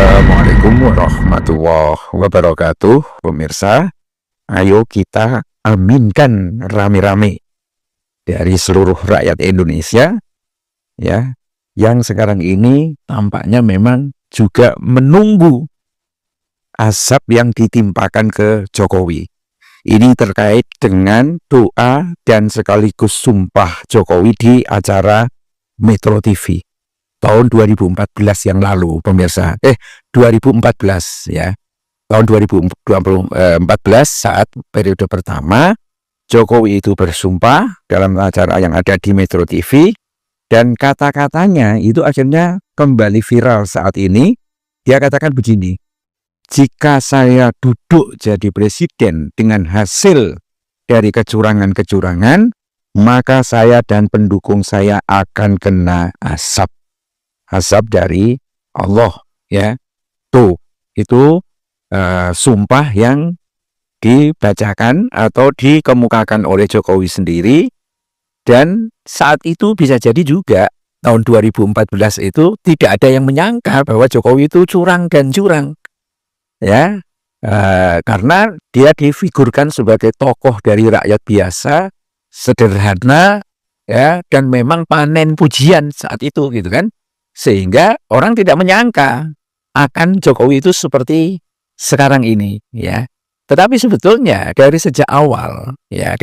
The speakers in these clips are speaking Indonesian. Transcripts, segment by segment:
Assalamualaikum warahmatullahi wabarakatuh, pemirsa. Ayo kita aminkan rame-rame dari seluruh rakyat Indonesia, ya, yang sekarang ini tampaknya memang juga menunggu azab yang ditimpakan ke Jokowi. Ini terkait dengan doa dan sekaligus sumpah Jokowi di acara Metro TV tahun 2014 yang lalu, pemirsa. 2014 ya. Tahun 2014 saat periode pertama Jokowi itu bersumpah dalam acara yang ada di Metro TV, dan kata-katanya itu akhirnya kembali viral saat ini. Dia katakan begini, jika saya duduk jadi presiden dengan hasil dari kecurangan-kecurangan, maka saya dan pendukung saya akan kena azab dari Allah, ya. Tuh, itu sumpah yang dibacakan atau dikemukakan oleh Jokowi sendiri. Dan saat itu bisa jadi juga tahun 2014 itu tidak ada yang menyangka bahwa Jokowi itu curang dan curang, ya, karena dia difigurkan sebagai tokoh dari rakyat biasa, sederhana, ya, dan memang panen pujian saat itu, gitu kan. Sehingga orang tidak menyangka akan Jokowi itu seperti sekarang ini, ya. Tetapi sebetulnya dari sejak awal, ya,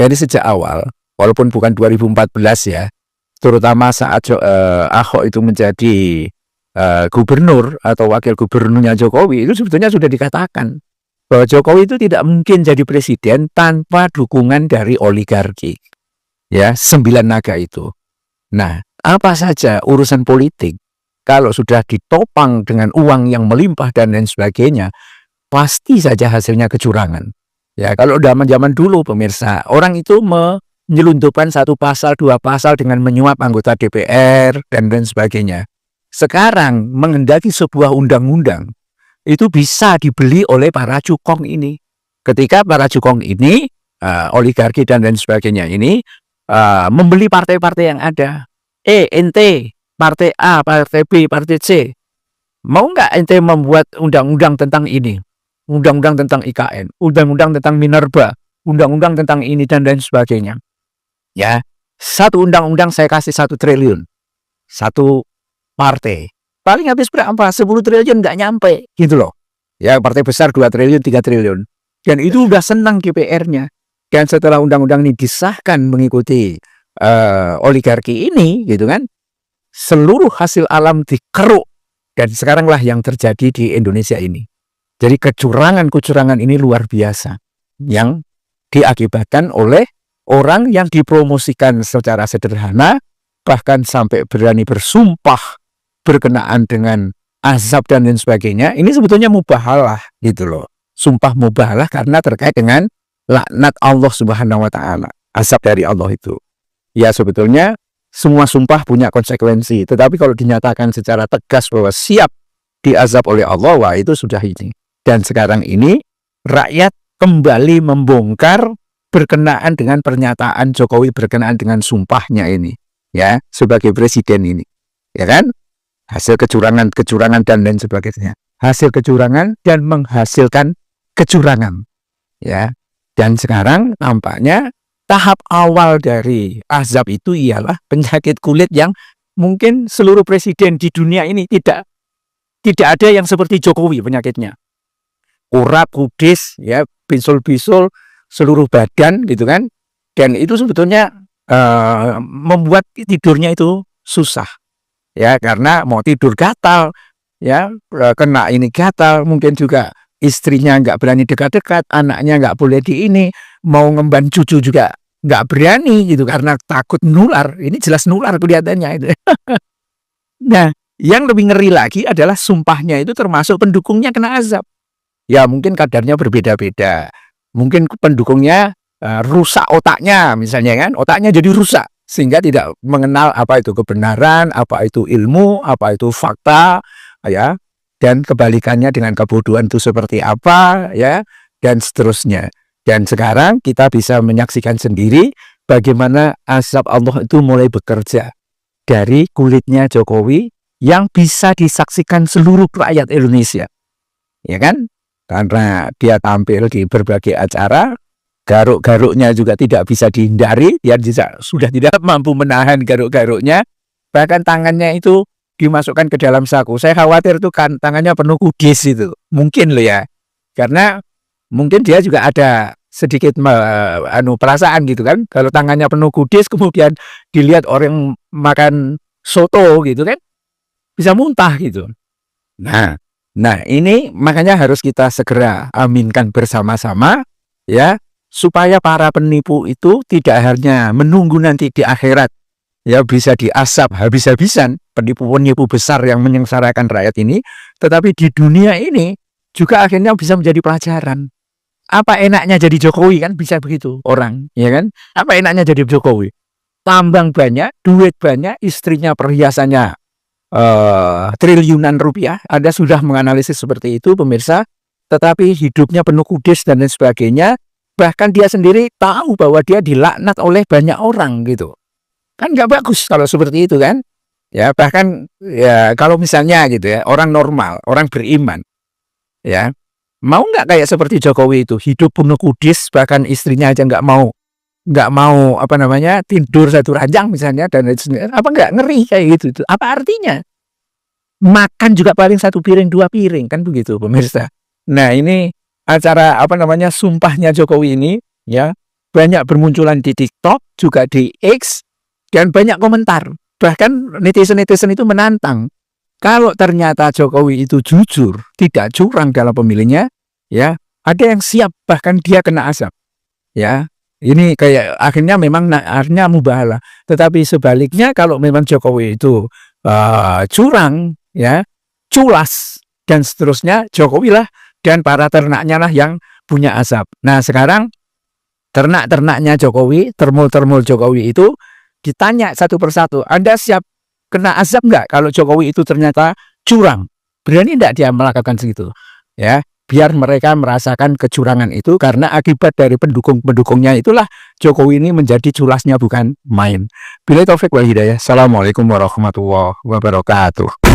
walaupun bukan 2014 ya, terutama saat Ahok itu menjadi gubernur atau wakil gubernurnya Jokowi, itu sebetulnya sudah dikatakan bahwa Jokowi itu tidak mungkin jadi presiden tanpa dukungan dari oligarki, ya, 9 naga itu. Nah, apa saja urusan politik kalau sudah ditopang dengan uang yang melimpah dan lain sebagainya, pasti saja hasilnya kecurangan. Ya, kalau zaman-zaman dulu, pemirsa, orang itu menyelundupkan 1 pasal, 2 pasal dengan menyuap anggota DPR dan lain sebagainya. Sekarang menghendaki sebuah undang-undang itu bisa dibeli oleh para cukong ini. Ketika para cukong ini, oligarki dan lain sebagainya ini, membeli partai-partai yang ada. Ente Partai A, Partai B, Partai C, mau nggak ente membuat undang-undang tentang ini, undang-undang tentang IKN, undang-undang tentang Minerba, undang-undang tentang ini dan lain sebagainya. Ya, satu undang-undang saya kasih 1 triliun, satu partai. Paling habis berapa? 10 triliun nggak nyampe, gitu loh. Ya, partai besar 2 triliun, 3 triliun. Dan itu udah senang DPR-nya. Dan setelah undang-undang ini disahkan mengikuti oligarki ini, gitu kan, seluruh hasil alam dikeruk, dan sekaranglah yang terjadi di Indonesia ini. Jadi kecurangan-kecurangan ini luar biasa yang diakibatkan oleh orang yang dipromosikan secara sederhana, bahkan sampai berani bersumpah berkenaan dengan azab dan lain sebagainya. Ini sebetulnya mubahalah, gitu loh. Sumpah mubahalah karena terkait dengan laknat Allah Subhanahu wa taala, azab dari Allah itu. Ya, sebetulnya semua sumpah punya konsekuensi, tetapi kalau dinyatakan secara tegas bahwa siap diazab oleh Allah, wah itu sudah ini. Dan sekarang ini rakyat kembali membongkar berkenaan dengan pernyataan Jokowi berkenaan dengan sumpahnya ini, ya, sebagai presiden ini, ya kan? Hasil kecurangan dan lain sebagainya. Hasil kecurangan dan menghasilkan kecurangan, ya. Dan sekarang nampaknya tahap awal dari azab itu ialah penyakit kulit yang mungkin seluruh presiden di dunia ini tidak ada yang seperti Jokowi penyakitnya. Urat, kudis, ya, bisul-bisul seluruh badan, gitu kan. Dan itu sebetulnya membuat tidurnya itu susah. Ya, karena mau tidur gatal, ya, kena ini gatal, mungkin juga istrinya nggak berani dekat-dekat, anaknya nggak boleh di ini, mau ngemban cucu juga nggak berani, gitu, karena takut nular. Ini jelas nular kelihatannya itu. Nah, yang lebih ngeri lagi adalah sumpahnya itu termasuk pendukungnya kena azab. Ya, mungkin kadarnya berbeda-beda. Mungkin pendukungnya rusak otaknya, misalnya kan, otaknya jadi rusak sehingga tidak mengenal apa itu kebenaran, apa itu ilmu, apa itu fakta, ya, dan kebalikannya dengan kebodohan itu seperti apa, ya, dan seterusnya. Dan sekarang kita bisa menyaksikan sendiri bagaimana azab Allah itu mulai bekerja dari kulitnya Jokowi yang bisa disaksikan seluruh rakyat Indonesia. Ya kan? Karena dia tampil di berbagai acara, garuk-garuknya juga tidak bisa dihindari, dia sudah tidak mampu menahan garuk-garuknya, bahkan tangannya itu dimasukkan ke dalam saku. Saya khawatir tuh kan tangannya penuh kudis itu. Mungkin loh ya. Karena mungkin dia juga ada sedikit perasaan gitu kan. Kalau tangannya penuh kudis kemudian dilihat orang makan soto gitu kan, bisa muntah gitu. Nah ini makanya harus kita segera aminkan bersama-sama ya, supaya para penipu itu tidak hanya menunggu nanti di akhirat ya bisa diasap habis-habisan, penipu-penipu besar yang menyengsarakan rakyat ini, tetapi di dunia ini juga akhirnya bisa menjadi pelajaran. Apa enaknya jadi Jokowi kan, bisa begitu orang, ya kan? Apa enaknya jadi Jokowi? Tambang banyak, duit banyak, istrinya perhiasannya triliunan rupiah. Anda sudah menganalisis seperti itu pemirsa, tetapi hidupnya penuh kudis dan lain sebagainya. Bahkan dia sendiri tahu bahwa dia dilaknat oleh banyak orang gitu. Kan nggak bagus kalau seperti itu kan. Ya bahkan ya kalau misalnya gitu ya, orang normal, orang beriman ya, mau nggak kayak seperti Jokowi itu, hidup penuh kudis, bahkan istrinya aja nggak mau tidur satu ranjang misalnya, dan apa nggak ngeri kayak gitu. Apa artinya? Makan juga paling satu piring dua piring kan begitu pemirsa. Nah ini acara sumpahnya Jokowi ini ya, banyak bermunculan di TikTok, juga di X, dan banyak komentar. Bahkan netizen-netizen itu menantang, kalau ternyata Jokowi itu jujur, tidak curang dalam pemilihnya, ya ada yang siap bahkan dia kena azab. Ya, ini kayak akhirnya memang akhirnya mubahalah. Tetapi sebaliknya kalau memang Jokowi itu curang, ya, culas dan seterusnya, Jokowi lah dan para ternaknya lah yang punya azab. Nah sekarang ternak-ternaknya Jokowi, termul-termul Jokowi itu ditanya satu persatu, Anda siap kena azab nggak kalau Jokowi itu ternyata curang? Berani nggak dia melakukan segitu? Ya, biar mereka merasakan kecurangan itu, karena akibat dari pendukung-pendukungnya itulah Jokowi ini menjadi culasnya bukan main. Billahi taufik wal hidayah. Assalamualaikum warahmatullahi wabarakatuh.